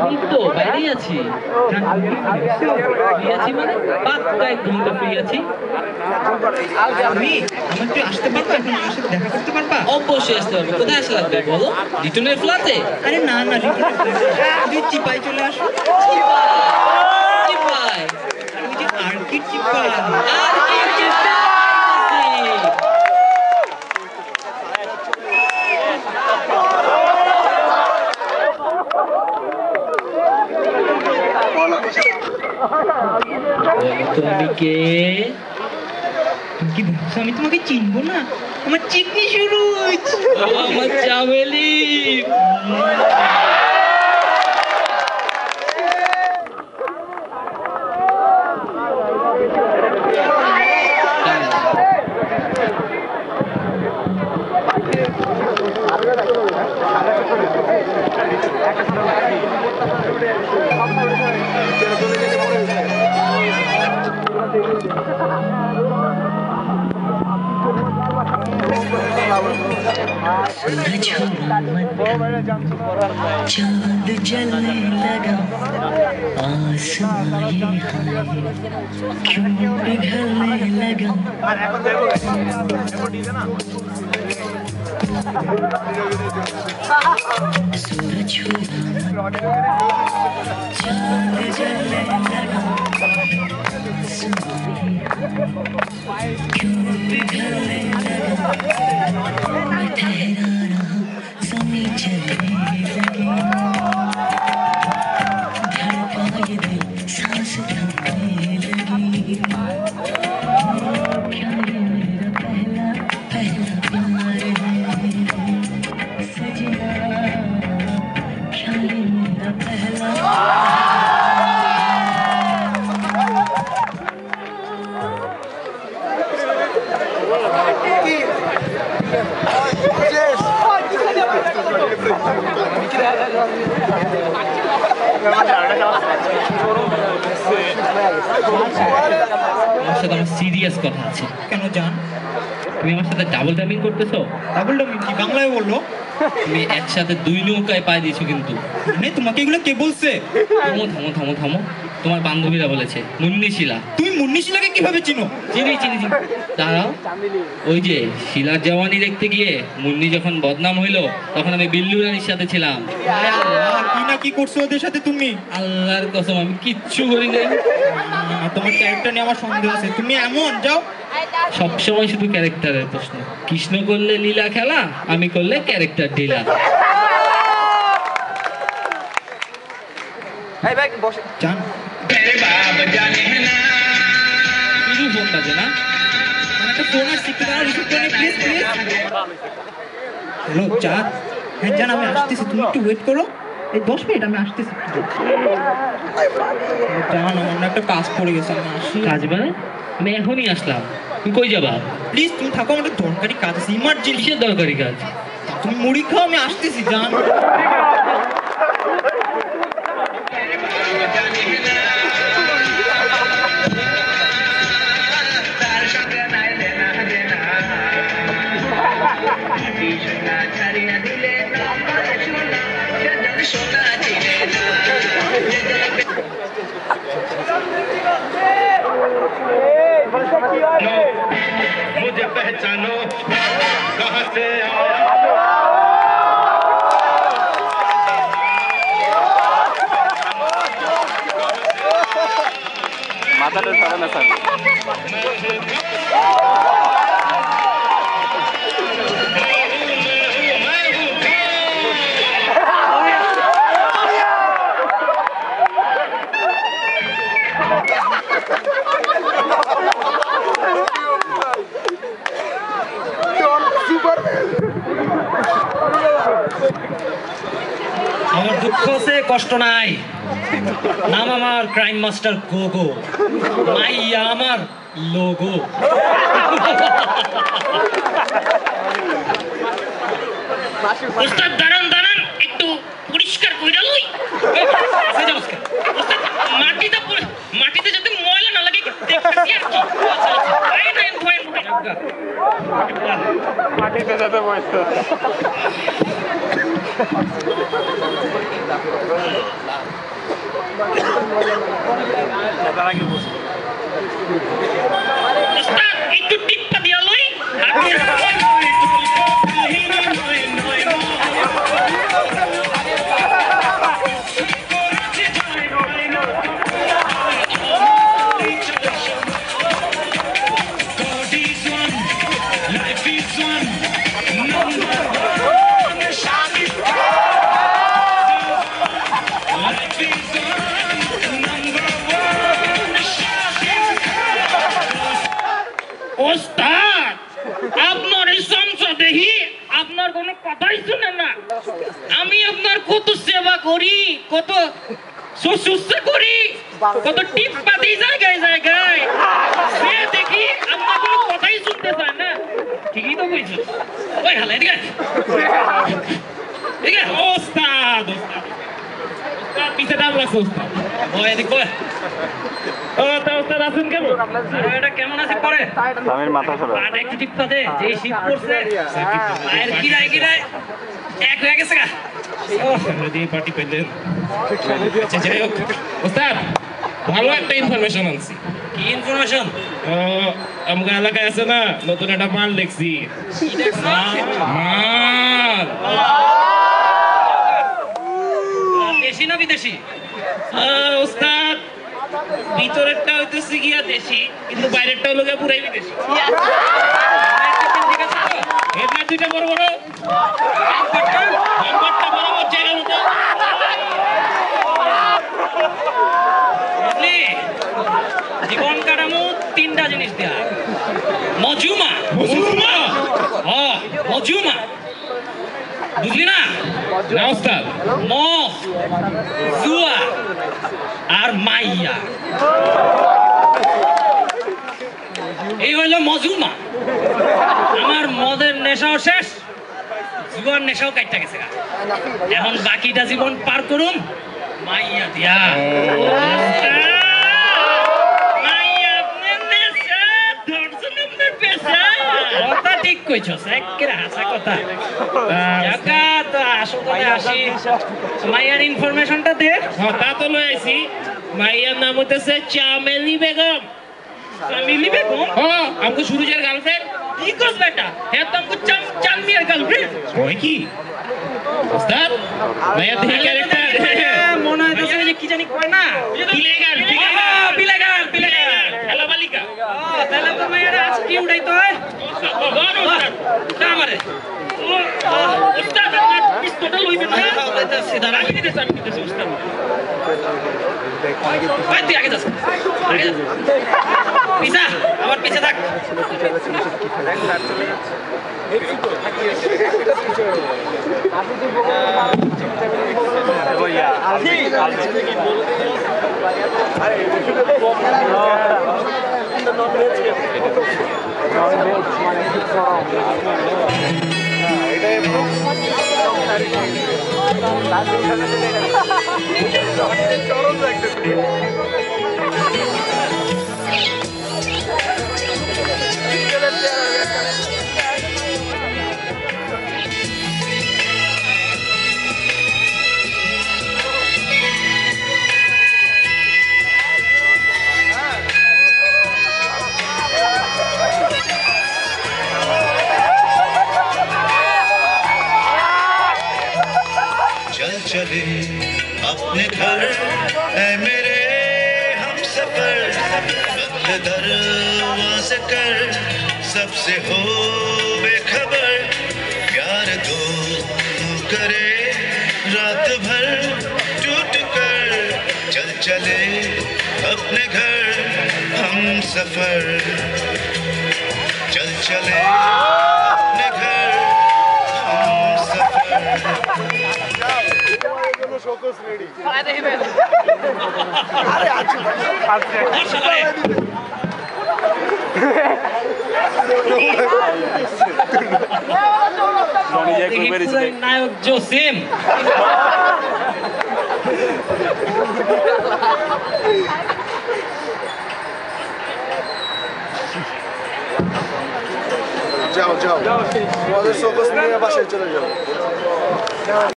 আমি তো বাইরেই আছি। ফ্রি আছি মানে পাক্কা 1 ঘন্টা ফ্রি আছি। আমি আমার তুই আসতে পারবা, এখন আমার সাথে দেখা করতে পারবা? অবশ্যই আসতে পারবো। কোথায় আসা লাগবে বলো? লিটনের ফ্ল্যাটে? আরে না না, তুই চিপাই চলে আসো। চিপাই? ওই যে আর্কিড চিপাই। আর কি চিপাই? তুমি কে? তুমি কি ভাবছো আমি তোমাকে চিনবো না? আমার চিকনি শুরু হয়েছে। আমার চামেলি। चांद जलने लगा आसमां ये क्यों पिघलने लगा सूरज हुआ चांद जलने लगा क्यों पिघलने लगा मैं ठहरा रहा समय चलने लगी धड़का ये दिल सांस थमने लगी क्या ये मेरा पहला पहला प्यार है सजना क्या ये मेरा पहला আমার সাথে আমার সিরিয়াস কথা আছে। কেন জান? তুমি আমার সাথে ডাবল টাইমিং করতেছো? ডাবল ডাবল কি বাংলায় বললো? তুমি একসাথে 2 নৌকায় পায় দিয়েছো কিন্তু। মানে তোমাকে এগুলো কে বলছে? থামো থামো থামো থামো, তোমার বান্ধবীরা বলেছে। মুন্নি শিলা। তুমি মুন্নি শিলাকে কিভাবে চিনো? চিনি চিনি চিনি। দাঁড়াও, ওই যে শিলার জওয়ানি দেখতে গিয়ে মুন্নি যখন বদনাম হইলো তখন আমি বিল্লু রানীর সাথে ছিলাম। কি না কি করছো ওদের সাথে তুমি? আল্লাহর কসম আমি কিচ্ছু করি নাই। তোমার ক্যারেক্টার নিয়ে আমার সন্দেহ আছে। তুমি এমন যাও সবসময় শুধু ক্যারেক্টারের প্রশ্ন। কৃষ্ণ করলে লীলা খেলা, আমি করলে ক্যারেক্টার ঢিলা। জান শুধু ফোন বাজে না? একটা ফোন আসছে, একটু দাঁড়াও, রিসিভ করে প্লিজ প্লিজ। হ্যালো চাঁদ। হ্যাঁ জান আমি আসতেছি, তুমি একটু ওয়েট করো, এই 10 মিনিট আমি আসতেছি। জান আমার না একটা কাজ পড়ে গেছে, আমি আসি। কাজ মানে? আমি এখনই আসলাম। তুমি কই যাবা? প্লিজ তুমি থাকো, আমার একটা দরকারি কাজ আছে, ইমার্জেন্সি। কিসের দরকারি কাজ? তুমি মুড়ি খাও, আমি আসতেছি জান। मुझे पहचानो कहाँ से आया माता सारा नशा আমার দুঃখ আছে, কষ্ট নাই। নাম আমার ক্রাইম মাস্টার গোগো, মাইয়া আমার লোগো। ওস্তাদ দাঁড়ান দাঁড়ান, একটু পরিষ্কার কইরা লই। মাটিতে মাটিতে যাতে ময়লা না লাগে দেখতেছি আর কি। माटी से ज्यादा ওস্তাদ একটু টিপ্পা দিয়া লই ওস্তাদ আপনার এই সমস্যা দেখি আপনার কোনো কথাই শুনে না। আমি আপনার কত সেবা করি, কত শুশ্রূষা করি, কত টিপ্পা দিই জায়গায় জায়গায়, সে দেখি আপনার কোনো কথাই শুনতে চায় না। ঠিকই তো কইছো। ওই হালে ঠিক আছে ঠিক আছে। ওস্তাদ ওস্তাদ পিছে দাম লাগছে ওস্তাদ। ওই এদিক বল। ও তা ওস্তাদ আছেন কেমন? আরে এটা কেমন আছে পরে? স্বামীর মাথা সরা। আর একটু টিপটা দে, যে শীত পড়ছে আর গিরায় গিরায় এক হয়ে গেছে গা। ও যদি পার্টি পেলেন আচ্ছা যাই হোক ওস্তাদ ভালো একটা ইনফরমেশন আনছি। কি ইনফরমেশন? আমাকে এলাকায় আছে না নতুন একটা মাল দেখছি। কি দেখছ? মাল দেশি না বিদেশি? ওস্তাদ ভিতরেরটা হইতেছে গিয়া দেশি কিন্তু বাইরেরটা হলো গিয়া পুরাই বিদেশি। হেডলাইট দুইটা বড় বড়, বাম্পারটা বরাবর জায়গা মতো। বুঝলি? জীবন কাটামো তিনটা জিনিস দেয়া। মজুমা, মজুমা বুঝলি না? না ওস্তাদ মদ, জুয়া আর মাইয়া, এই হইল মজুমা। আমার মদের নেশাও শেষ, জুয়ার নেশাও কাটতে গেছে গা। এখন বাকিটা জীবন পার করুম মাইয়া দিয়া। মাইয়া আপনার নেশা, ধর্ষণ আপনার পেশা। কথা ঠিক কইছস, একেবারে হাসা কথা। জায়গা তো আসল কথা আসি, মাইয়ার ইনফরমেশনটা দে। হ্যাঁ তা তো লই আইছি। মাইয়ার নাম হইতেছে চামেলি বেগম। চামেলি বেগম? হ্যাঁ আমাকে সুরজের গার্লফ্রেন্ড। কি করছ বেটা? হ্যাঁ তো আমাকে চানমিয়ার গার্লফ্রেন্ড। ওই কি ওস্তাদ মাইয়ার দেখে ক্যারেক্টার মনে হইতেছে যে কি জানি কয় না, বিলেগার বিলেগার বিলেগার। হ্যালো বালিকা। তাহলে তো মাইয়ার আজ কি উঠাইতো হয় না আমারে। উস্তাদ আপনার পিস্তলটা লইবেন না? সিধা রাখি দিতেছে, আমি দিতেছি উস্তাদ। ভাই তুই আগে যাস, আগে যাস। পিছা, আমার পিছে থাক। चल चले अपने घर ऐ मेरे हम सफर बदले दरवाज़े कर सबसे हो बेखबर प्यार दो करे रात भर टूट कर चल चले अपने घर हम सफर चल चले अपने घर हम सफर নায়ক জোসেম যাও তোমাদের শোকস নিয়ে বাসায় চলে যাও।